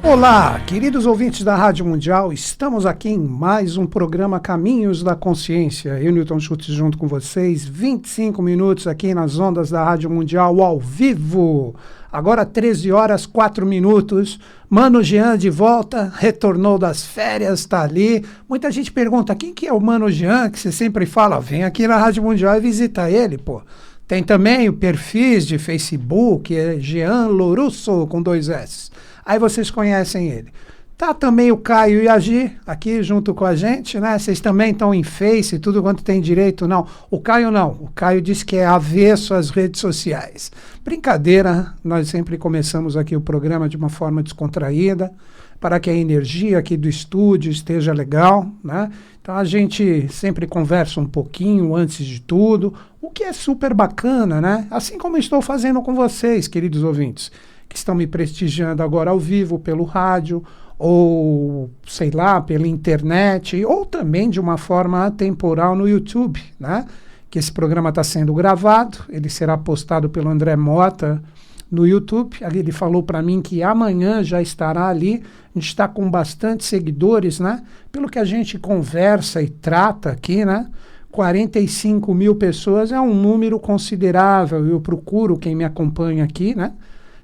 Olá, queridos ouvintes da Rádio Mundial, estamos aqui em mais um programa Caminhos da Consciência. Eu, Newton Schultz, junto com vocês, 25 minutos aqui nas ondas da Rádio Mundial ao vivo. Agora 13 horas 4 minutos, Mano Jean de volta, retornou das férias, está ali. Muita gente pergunta, quem que é o Mano Jean, que você sempre fala, vem aqui na Rádio Mundial e visita ele, pô. Tem também o perfis de Facebook, é Jean Lorusso, com 2 S. Aí vocês conhecem ele. Tá também o Caio e a Gi aqui junto com a gente, né? Vocês também estão em Face, tudo quanto tem direito, não. O Caio não. O Caio diz que é avesso às redes sociais. Brincadeira, nós sempre começamos aqui o programa de uma forma descontraída, para que a energia aqui do estúdio esteja legal, né? Então a gente sempre conversa um pouquinho antes de tudo, o que é super bacana, né? Assim como estou fazendo com vocês, queridos ouvintes, que estão me prestigiando agora ao vivo pelo rádio, ou, sei lá, pela internet, ou também de uma forma atemporal no YouTube, né? Que esse programa está sendo gravado, ele será postado pelo André Mota no YouTube. Ele falou para mim que amanhã já estará ali. A gente está com bastante seguidores, né? Pelo que a gente conversa e trata aqui, né? 45 mil pessoas é um número considerável. Eu procuro, quem me acompanha aqui, né?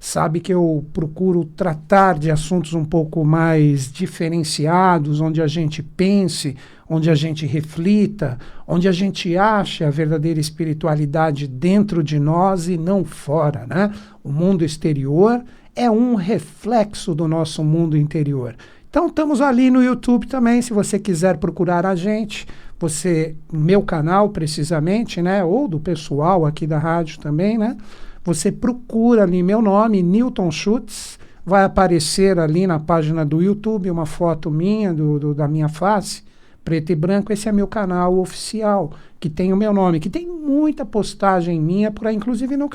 Sabe que eu procuro tratar de assuntos um pouco mais diferenciados, onde a gente pense, onde a gente reflita, onde a gente ache a verdadeira espiritualidade dentro de nós e não fora, né? O mundo exterior é um reflexo do nosso mundo interior. Então estamos ali no YouTube também, se você quiser procurar a gente, você, meu canal precisamente, né? Ou do pessoal aqui da rádio também, né? Você procura ali meu nome, Newton Schultz, vai aparecer ali na página do YouTube uma foto minha, da minha face, preto e branco. Esse é meu canal oficial, que tem o meu nome, que tem muita postagem minha por aí, inclusive no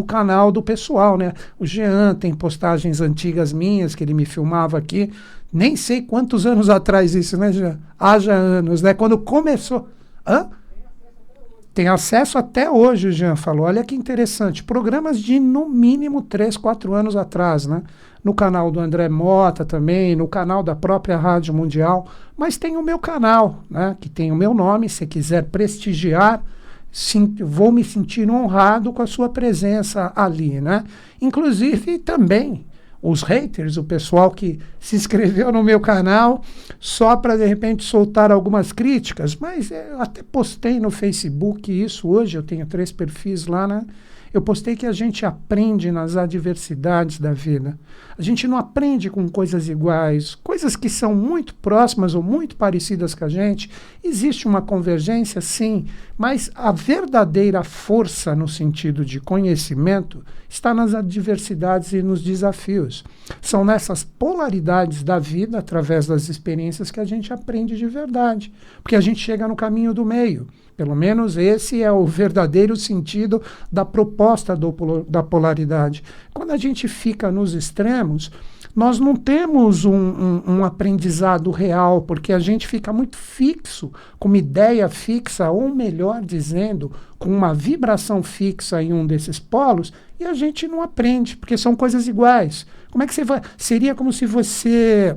canal do pessoal, né? O Jean tem postagens antigas minhas, que ele me filmava aqui, nem sei quantos anos atrás isso, né, Jean? Haja anos, né? Quando começou... Hã? Tem acesso até hoje, o Jean falou. Olha que interessante. Programas de, no mínimo, 3, 4 anos atrás, né? No canal do André Mota também, no canal da própria Rádio Mundial. Mas tem o meu canal, né? Que tem o meu nome. Se quiser prestigiar, vou me sentir honrado com a sua presença ali, né? Inclusive, também... os haters, o pessoal que se inscreveu no meu canal só para, de repente, soltar algumas críticas, mas eu até postei no Facebook isso hoje, eu tenho 3 perfis lá, né? Eu postei que a gente aprende nas adversidades da vida. A gente não aprende com coisas iguais, coisas que são muito próximas ou muito parecidas com a gente. Existe uma convergência, sim, mas a verdadeira força no sentido de conhecimento está nas adversidades e nos desafios. São nessas polaridades da vida, através das experiências, que a gente aprende de verdade, porque a gente chega no caminho do meio. Pelo menos esse é o verdadeiro sentido da proposta da polaridade. Quando a gente fica nos extremos, nós não temos um aprendizado real, porque a gente fica muito fixo, com uma ideia fixa, ou melhor dizendo, com uma vibração fixa em um desses polos, e a gente não aprende, porque são coisas iguais. Como é que você vai? Seria como se você...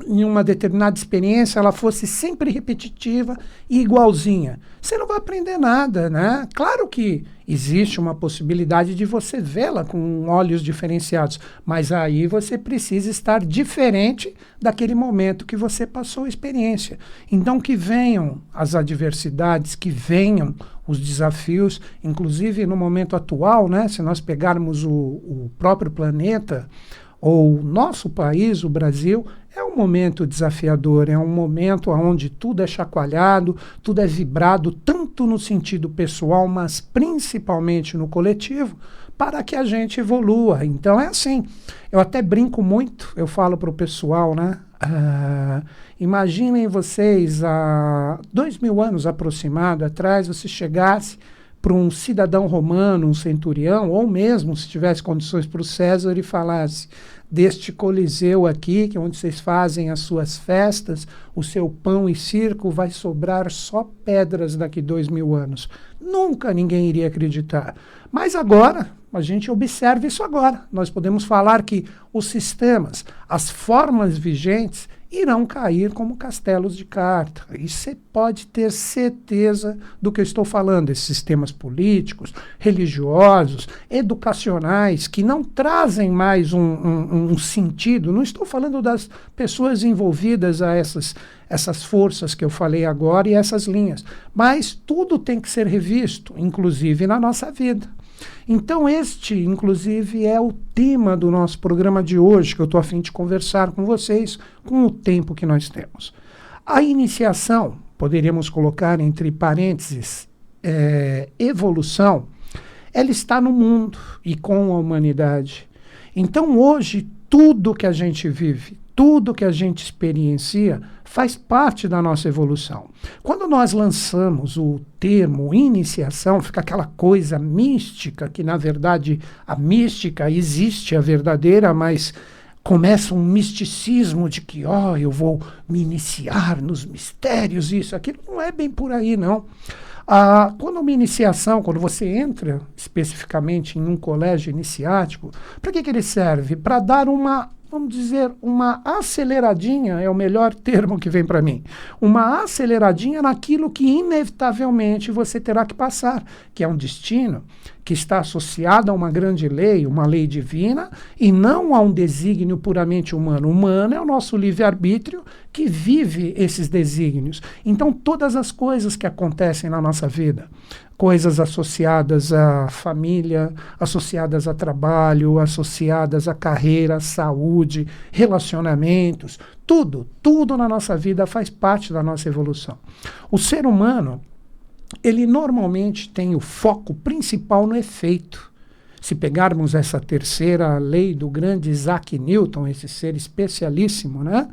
em uma determinada experiência, ela fosse sempre repetitiva e igualzinha. Você não vai aprender nada, né? Claro que existe uma possibilidade de você vê-la com olhos diferenciados, mas aí você precisa estar diferente daquele momento que você passou a experiência. Então que venham as adversidades, que venham os desafios, inclusive no momento atual, né? Se nós pegarmos o próprio planeta, ou o nosso país, o Brasil, é um momento desafiador, é um momento onde tudo é chacoalhado, tudo é vibrado, tanto no sentido pessoal, mas principalmente no coletivo, para que a gente evolua. Então é assim, eu até brinco muito, eu falo para o pessoal, né? Imaginem vocês, há 2000 anos aproximado atrás, você chegasse para um cidadão romano, um centurião, ou mesmo se tivesse condições para o César e falasse: deste coliseu aqui, que é onde vocês fazem as suas festas, o seu pão e circo vai sobrar só pedras daqui 2000 anos. Nunca ninguém iria acreditar. Mas agora, a gente observa isso agora. Nós podemos falar que os sistemas, as formas vigentes, irão cair como castelos de carta. E você pode ter certeza do que eu estou falando. Esses sistemas políticos, religiosos, educacionais, que não trazem mais um sentido. Não estou falando das pessoas envolvidas a essas forças que eu falei agora e essas linhas. Mas tudo tem que ser revisto, inclusive na nossa vida. Então este, inclusive, é o tema do nosso programa de hoje, que eu estou a fim de conversar com vocês com o tempo que nós temos. A iniciação, poderíamos colocar entre parênteses, evolução, ela está no mundo e com a humanidade. Então hoje, tudo que a gente vive, tudo que a gente experiencia faz parte da nossa evolução. Quando nós lançamos o termo iniciação, fica aquela coisa mística, que na verdade a mística existe, a verdadeira, mas começa um misticismo de que eu vou me iniciar nos mistérios, isso, aquilo. Não é bem por aí, não. Quando uma iniciação, quando você entra especificamente em um colégio iniciático, para que ele serve? Para dar vamos dizer, uma aceleradinha, é o melhor termo que vem para mim, uma aceleradinha naquilo que inevitavelmente você terá que passar, que é um destino que está associado a uma grande lei, uma lei divina, e não a um desígnio puramente humano. Humano é o nosso livre-arbítrio que vive esses desígnios. Então, todas as coisas que acontecem na nossa vida, coisas associadas à família, associadas a trabalho, associadas à carreira, saúde, relacionamentos, tudo na nossa vida faz parte da nossa evolução. O ser humano, ele normalmente tem o foco principal no efeito. Se pegarmos essa terceira lei do grande Isaac Newton, esse ser especialíssimo, né?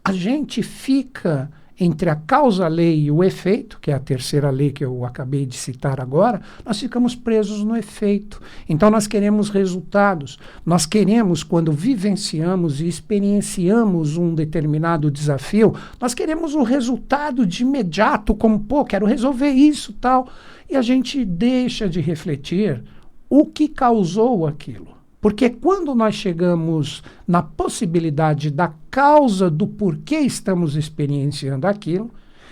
A gente fica entre a causa-lei e o efeito, que é a terceira lei que eu acabei de citar agora, nós ficamos presos no efeito. Então nós queremos resultados. Nós queremos, quando vivenciamos e experienciamos um determinado desafio, nós queremos o resultado de imediato, como, quero resolver isso, tal. E a gente deixa de refletir o que causou aquilo. Porque quando nós chegamos na possibilidade da causa do porquê estamos experienciando aquilo,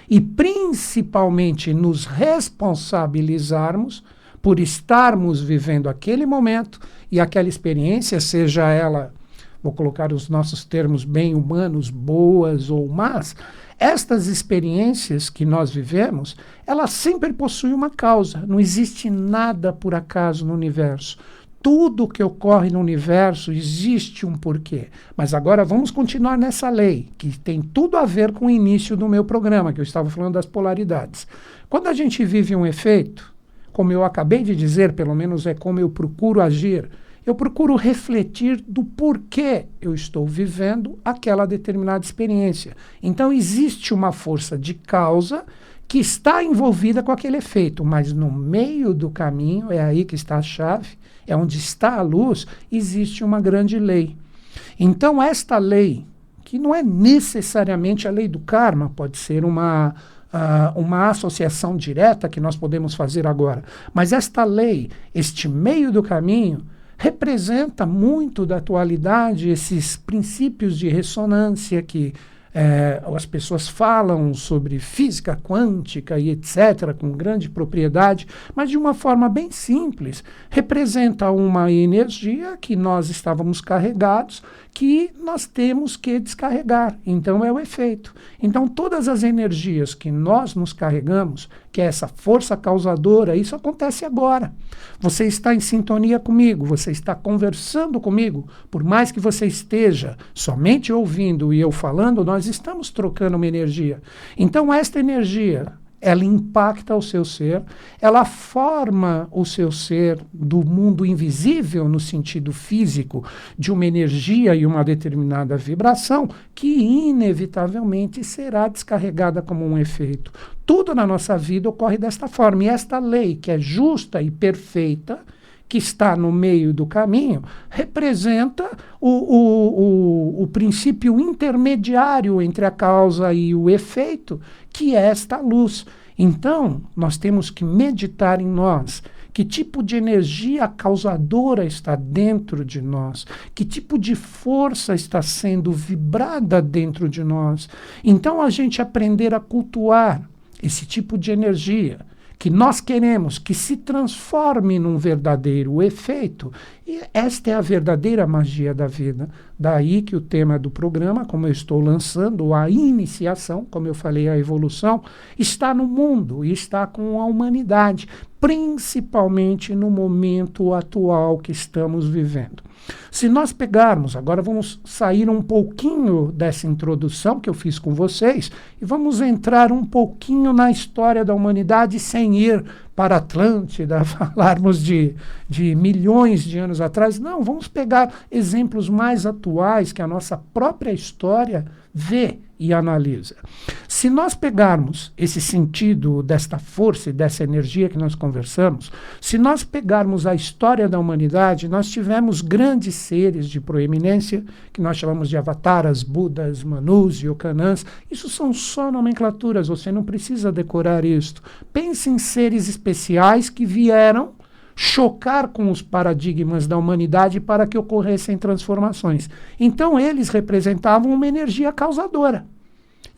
e principalmente nos responsabilizarmos por estarmos vivendo aquele momento e aquela experiência, seja ela, vou colocar os nossos termos bem humanos, boas ou más, estas experiências que nós vivemos, elas sempre possuem uma causa. Não existe nada por acaso no universo. Tudo que ocorre no universo existe um porquê. Mas agora vamos continuar nessa lei, que tem tudo a ver com o início do meu programa, que eu estava falando das polaridades. Quando a gente vive um efeito, como eu acabei de dizer, pelo menos é como eu procuro agir, eu procuro refletir do porquê eu estou vivendo aquela determinada experiência. Então existe uma força de causa que está envolvida com aquele efeito, mas no meio do caminho, é aí que está a chave, é onde está a luz, existe uma grande lei. Então esta lei, que não é necessariamente a lei do karma, pode ser uma associação direta que nós podemos fazer agora, mas esta lei, este meio do caminho, representa muito da atualidade, esses princípios de ressonância que as pessoas falam sobre física quântica e etc., com grande propriedade, mas de uma forma bem simples. Representa uma energia que nós estávamos carregados, que nós temos que descarregar. Então é o efeito. Então todas as energias que nós nos carregamos, que é essa força causadora, isso acontece agora. Você está em sintonia comigo, você está conversando comigo, por mais que você esteja somente ouvindo e eu falando, nós estamos trocando uma energia. Então esta energia, ela impacta o seu ser, ela forma o seu ser do mundo invisível, no sentido físico, de uma energia e uma determinada vibração, que inevitavelmente será descarregada como um efeito. Tudo na nossa vida ocorre desta forma, e esta lei, que é justa e perfeita, que está no meio do caminho, representa o princípio intermediário entre a causa e o efeito, que é esta luz. Então, nós temos que meditar em nós. Que tipo de energia causadora está dentro de nós? Que tipo de força está sendo vibrada dentro de nós? Então, a gente aprender a cultuar esse tipo de energia, que nós queremos que se transforme num verdadeiro efeito. E esta é a verdadeira magia da vida. Daí que o tema do programa, como eu estou lançando, a iniciação, como eu falei, a evolução, está no mundo e está com a humanidade, principalmente no momento atual que estamos vivendo. Se nós pegarmos, agora vamos sair um pouquinho dessa introdução que eu fiz com vocês e vamos entrar um pouquinho na história da humanidade sem ir para a Atlântida, falarmos de milhões de anos atrás. Não, vamos pegar exemplos mais atuais que a nossa própria história vê e analisa. Se nós pegarmos esse sentido desta força e dessa energia que nós conversamos, se nós pegarmos a história da humanidade, nós tivemos grandes seres de proeminência, que nós chamamos de avataras, budas, manus, yoganãs. Isso são só nomenclaturas, você não precisa decorar isto. Pense em seres especiais que vieram chocar com os paradigmas da humanidade para que ocorressem transformações. Então, eles representavam uma energia causadora.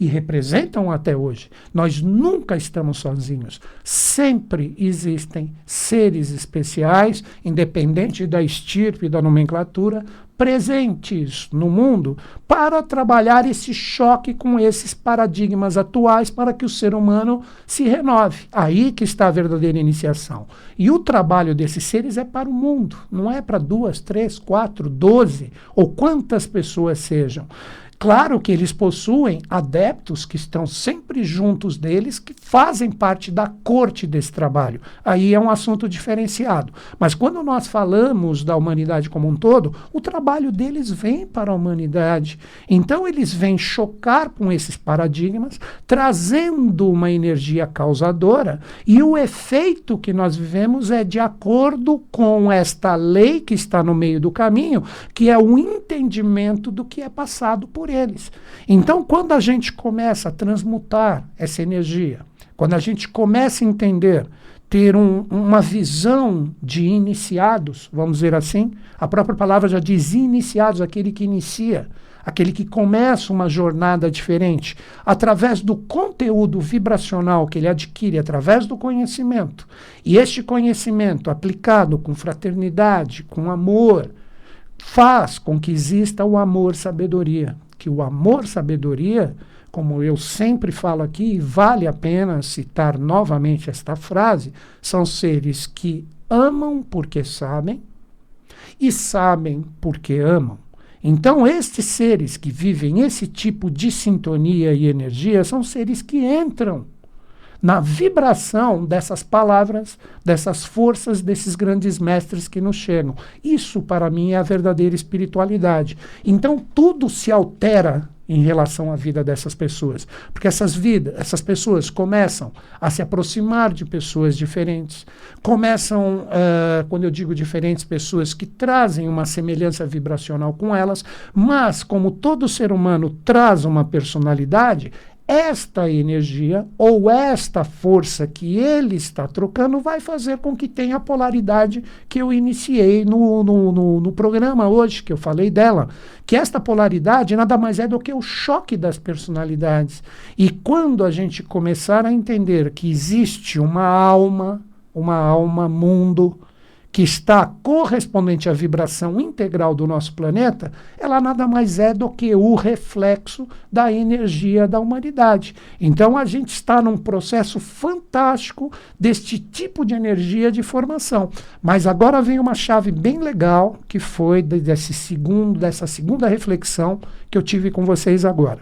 E representam até hoje. Nós nunca estamos sozinhos. Sempre existem seres especiais, independente da estirpe e da nomenclatura, presentes no mundo para trabalhar esse choque com esses paradigmas atuais para que o ser humano se renove. Aí que está a verdadeira iniciação. E o trabalho desses seres é para o mundo, não é para 2, 3, 4, 12 ou quantas pessoas sejam. Claro que eles possuem adeptos que estão sempre juntos deles, que fazem parte da corte desse trabalho. Aí é um assunto diferenciado. Mas quando nós falamos da humanidade como um todo, o trabalho deles vem para a humanidade. Então eles vêm chocar com esses paradigmas, trazendo uma energia causadora, e o efeito que nós vivemos é de acordo com esta lei que está no meio do caminho, que é o entendimento do que é passado por eles. Então, quando a gente começa a transmutar essa energia, quando a gente começa a entender, ter uma visão de iniciados, vamos dizer assim, a própria palavra já diz iniciados, aquele que inicia, aquele que começa uma jornada diferente, através do conteúdo vibracional que ele adquire, através do conhecimento. E este conhecimento aplicado com fraternidade, com amor, faz com que exista o amor-sabedoria. Que o amor-sabedoria, como eu sempre falo aqui, e vale a pena citar novamente esta frase, são seres que amam porque sabem e sabem porque amam. Então, estes seres que vivem esse tipo de sintonia e energia são seres que entram na vibração dessas palavras, dessas forças, desses grandes mestres que nos chegam. Isso, para mim, é a verdadeira espiritualidade. Então, tudo se altera em relação à vida dessas pessoas, porque essas pessoas começam a se aproximar de pessoas diferentes, começam, quando eu digo diferentes, pessoas que trazem uma semelhança vibracional com elas, mas como todo ser humano traz uma personalidade, esta energia ou esta força que ele está trocando vai fazer com que tenha a polaridade que eu iniciei no programa hoje, que eu falei dela, que esta polaridade nada mais é do que o choque das personalidades. E quando a gente começar a entender que existe uma alma mundo, que está correspondente à vibração integral do nosso planeta, ela nada mais é do que o reflexo da energia da humanidade. Então a gente está num processo fantástico deste tipo de energia de formação. Mas agora vem uma chave bem legal, que foi dessa segunda reflexão que eu tive com vocês agora.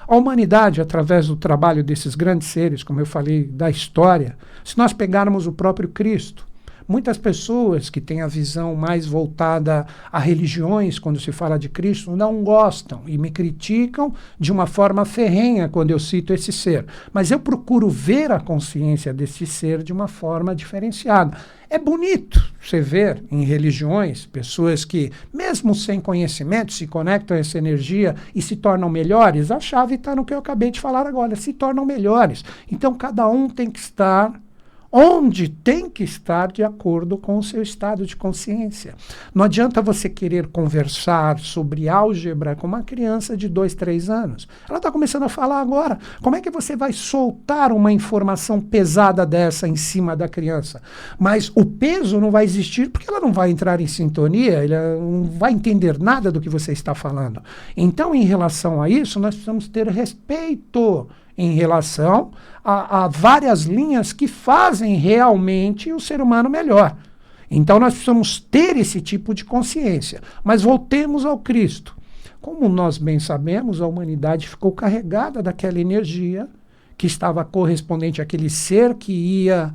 A humanidade, através do trabalho desses grandes seres, como eu falei, da história, se nós pegarmos o próprio Cristo, muitas pessoas que têm a visão mais voltada a religiões, quando se fala de Cristo, não gostam e me criticam de uma forma ferrenha quando eu cito esse ser. Mas eu procuro ver a consciência desse ser de uma forma diferenciada. É bonito você ver em religiões pessoas que, mesmo sem conhecimento, se conectam a essa energia e se tornam melhores. A chave está no que eu acabei de falar agora, se tornam melhores. Então, cada um tem que estar onde tem que estar de acordo com o seu estado de consciência. Não adianta você querer conversar sobre álgebra com uma criança de 2, 3 anos. Ela está começando a falar agora. Como é que você vai soltar uma informação pesada dessa em cima da criança? Mas o peso não vai existir porque ela não vai entrar em sintonia, ela não vai entender nada do que você está falando. Então, em relação a isso, nós precisamos ter respeito em relação a várias linhas que fazem realmente o ser humano melhor. Então nós precisamos ter esse tipo de consciência. Mas voltemos ao Cristo. Como nós bem sabemos, a humanidade ficou carregada daquela energia que estava correspondente àquele ser que ia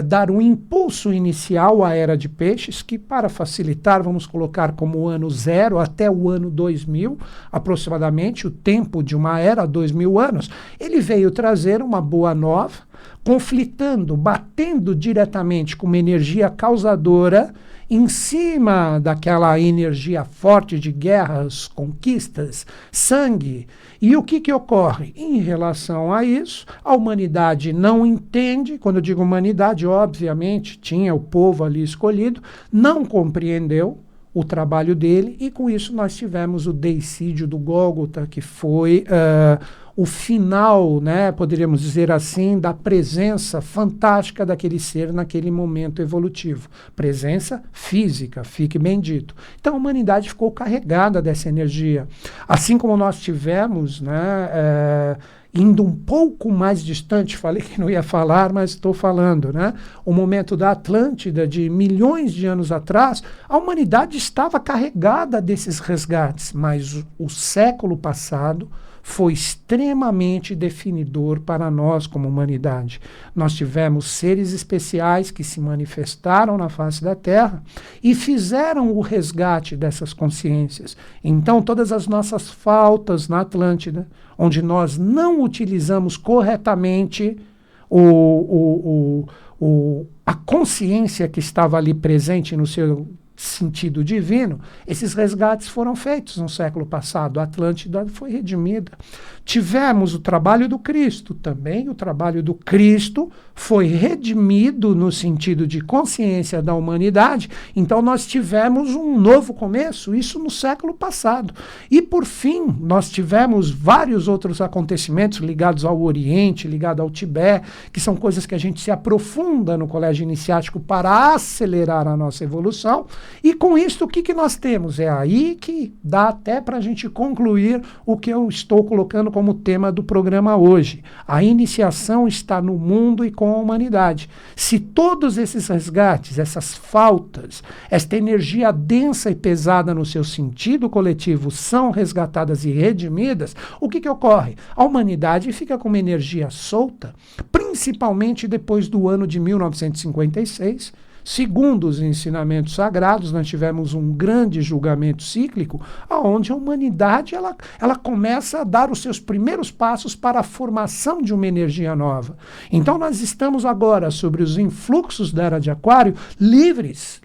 dar um impulso inicial à Era de Peixes, que, para facilitar, vamos colocar como o ano 0 até o ano 2000, aproximadamente, o tempo de uma era, 2000 anos. Ele veio trazer uma boa nova, conflitando, batendo diretamente com uma energia causadora em cima daquela energia forte de guerras, conquistas, sangue. E o que ocorre? Em relação a isso, a humanidade não entende, quando eu digo humanidade, obviamente, tinha o povo ali escolhido, não compreendeu o trabalho dele, e com isso nós tivemos o deicídio do Gólgota, que foi o final, né, poderíamos dizer assim, da presença fantástica daquele ser naquele momento evolutivo. Presença física, fique bem dito. Então a humanidade ficou carregada dessa energia. Assim como nós tivemos, né, indo um pouco mais distante, falei que não ia falar, mas estou falando, né? O momento da Atlântida, de milhões de anos atrás, a humanidade estava carregada desses resgates, mas o século passado foi extremamente definidor para nós como humanidade. Nós tivemos seres especiais que se manifestaram na face da Terra e fizeram o resgate dessas consciências. Então, todas as nossas faltas na Atlântida, onde nós não utilizamos corretamente a consciência que estava ali presente no seu sentido divino, esses resgates foram feitos no século passado. A Atlântida foi redimida. Tivemos o trabalho do Cristo também. O trabalho do Cristo foi redimido no sentido de consciência da humanidade. Então nós tivemos um novo começo, isso no século passado. E por fim, nós tivemos vários outros acontecimentos ligados ao Oriente, ligados ao Tibete, que são coisas que a gente se aprofunda no colégio iniciático para acelerar a nossa evolução. E com isso, o que nós temos? É aí que dá até para a gente concluir o que eu estou colocando como tema do programa hoje. A iniciação está no mundo e com a humanidade. Se todos esses resgates, essas faltas, esta energia densa e pesada no seu sentido coletivo são resgatadas e redimidas, o que ocorre? A humanidade fica com uma energia solta, principalmente depois do ano de 1956, segundo os ensinamentos sagrados. Nós tivemos um grande julgamento cíclico, onde a humanidade ela começa a dar os seus primeiros passos para a formação de uma energia nova. Então nós estamos agora sobre os influxos da Era de Aquário, livres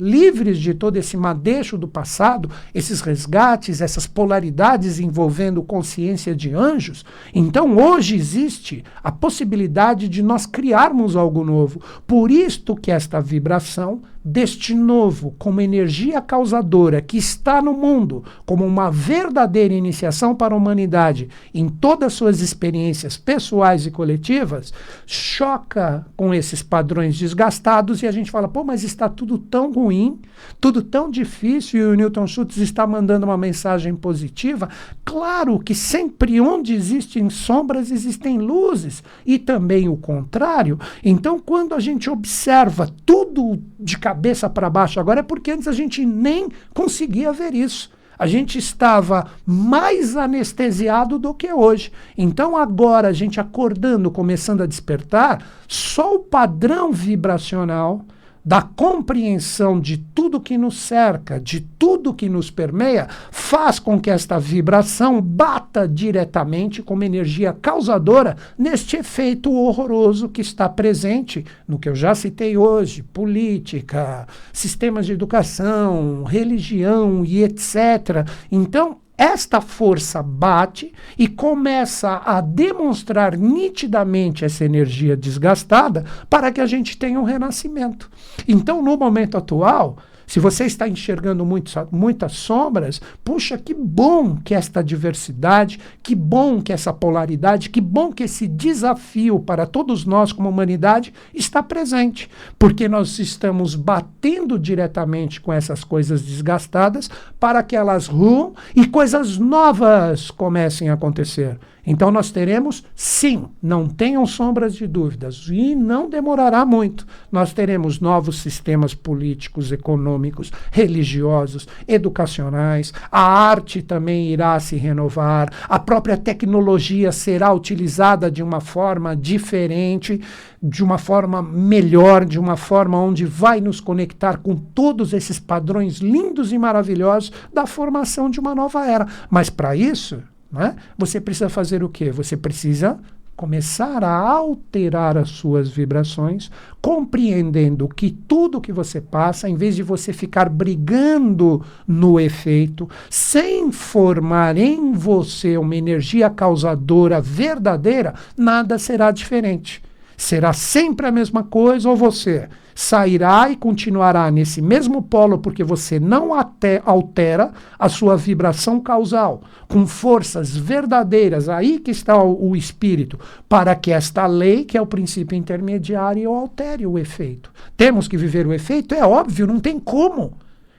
de todo esse madeixo do passado, esses resgates, essas polaridades envolvendo consciência de anjos. Então hoje existe a possibilidade de nós criarmos algo novo. Por isto que esta vibração deste novo, como energia causadora que está no mundo, como uma verdadeira iniciação para a humanidade em todas as suas experiências pessoais e coletivas, choca com esses padrões desgastados e a gente fala, pô, mas está tudo tão ruim, tudo tão difícil, e o Newton Schultz está mandando uma mensagem positiva. Claro que sempre onde existem sombras existem luzes, e também o contrário. Então, quando a gente observa tudo de cabeça para baixo agora, é porque antes a gente nem conseguia ver isso. A gente estava mais anestesiado do que hoje. Então agora a gente acordando, começando a despertar, só o padrão vibracional da compreensão de tudo que nos cerca, de tudo que nos permeia, faz com que esta vibração bata diretamente como energia causadora neste efeito horroroso que está presente no que eu já citei hoje, política, sistemas de educação, religião e etc. Então, esta força bate e começa a demonstrar nitidamente essa energia desgastada para que a gente tenha um renascimento. Então, no momento atual, se você está enxergando muitas sombras, puxa, que bom que esta diversidade, que bom que essa polaridade, que bom que esse desafio para todos nós como humanidade está presente, porque nós estamos batendo diretamente com essas coisas desgastadas para que elas ruam e coisas novas comecem a acontecer. Então nós teremos, sim, não tenham sombras de dúvidas, e não demorará muito, nós teremos novos sistemas políticos, econômicos, religiosos, educacionais, a arte também irá se renovar, a própria tecnologia será utilizada de uma forma diferente, de uma forma melhor, de uma forma onde vai nos conectar com todos esses padrões lindos e maravilhosos da formação de uma nova era. Mas para isso, né, você precisa fazer o quê? Você precisa começar a alterar as suas vibrações, compreendendo que tudo que você passa, em vez de você ficar brigando no efeito, sem formar em você uma energia causadora verdadeira, nada será diferente. Será sempre a mesma coisa, ou você sairá e continuará nesse mesmo polo porque você não altera a sua vibração causal com forças verdadeiras, aí que está o espírito, para que esta lei, que é o princípio intermediário, altere o efeito. Temos que viver o efeito? É óbvio, não tem como.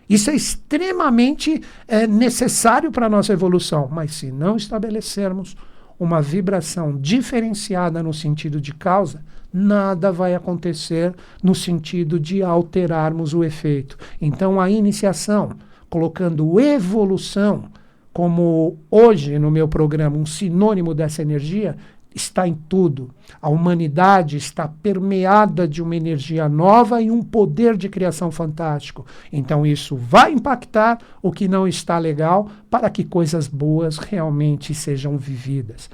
Isso é extremamente necessário para a nossa evolução, mas se não estabelecermos uma vibração diferenciada no sentido de causa, nada vai acontecer no sentido de alterarmos o efeito. Então, a iniciação, colocando evolução como hoje no meu programa um sinônimo dessa energia, está em tudo. A humanidade está permeada de uma energia nova e um poder de criação fantástico. Então isso vai impactar o que não está legal para que coisas boas realmente sejam vividas.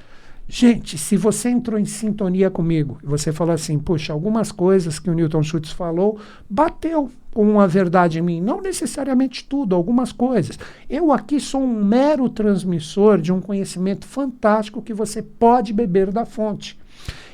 Gente, se você entrou em sintonia comigo, e você falou assim, puxa, algumas coisas que o Newton Schultz falou, bateu com uma verdade em mim, não necessariamente tudo, algumas coisas. Eu aqui sou um mero transmissor de um conhecimento fantástico que você pode beber da fonte.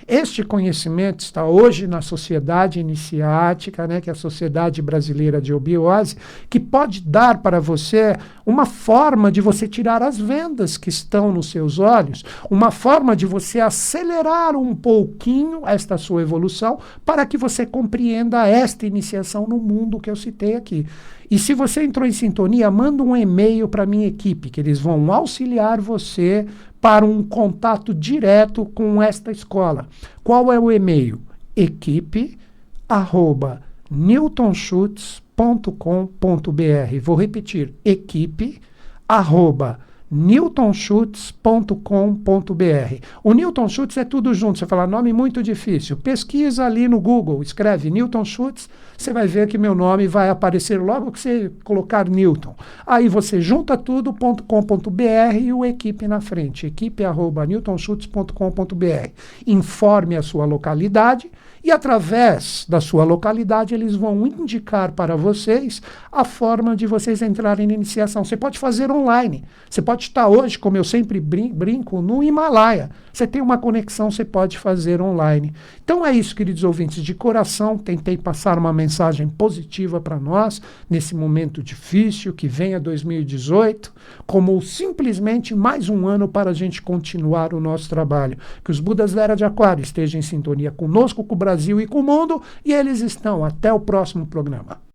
Este conhecimento está hoje na Sociedade Iniciática, né, que é a Sociedade Brasileira de Obiose, que pode dar para você uma forma de você tirar as vendas que estão nos seus olhos, uma forma de você acelerar um pouquinho esta sua evolução para que você compreenda esta iniciação no mundo que eu citei aqui. E se você entrou em sintonia, manda um e-mail para a minha equipe, que eles vão auxiliar você para um contato direto com esta escola. Qual é o e-mail? equipe@newtonschutz.com.br. Vou repetir, equipe@newtonschutz.com.br. O Newton Schutz é tudo junto. Você fala, nome muito difícil. Pesquisa ali no Google, escreve Newton Schutz, você vai ver que meu nome vai aparecer logo que você colocar Newton. Aí você junta tudo.com.br e o equipe na frente, equipe@newtonschutz.com.br. Informe a sua localidade e através da sua localidade eles vão indicar para vocês a forma de vocês entrarem na iniciação. Você pode fazer online. Você pode estar hoje, como eu sempre brinco, no Himalaia. Você tem uma conexão, você pode fazer online. Então é isso, queridos ouvintes. De coração, tentei passar uma mensagem positiva para nós nesse momento difícil que venha 2018, como simplesmente mais um ano para a gente continuar o nosso trabalho. Que os Budas da Era de Aquário estejam em sintonia conosco, com o Brasil e com o mundo, e eles estão. Até o próximo programa.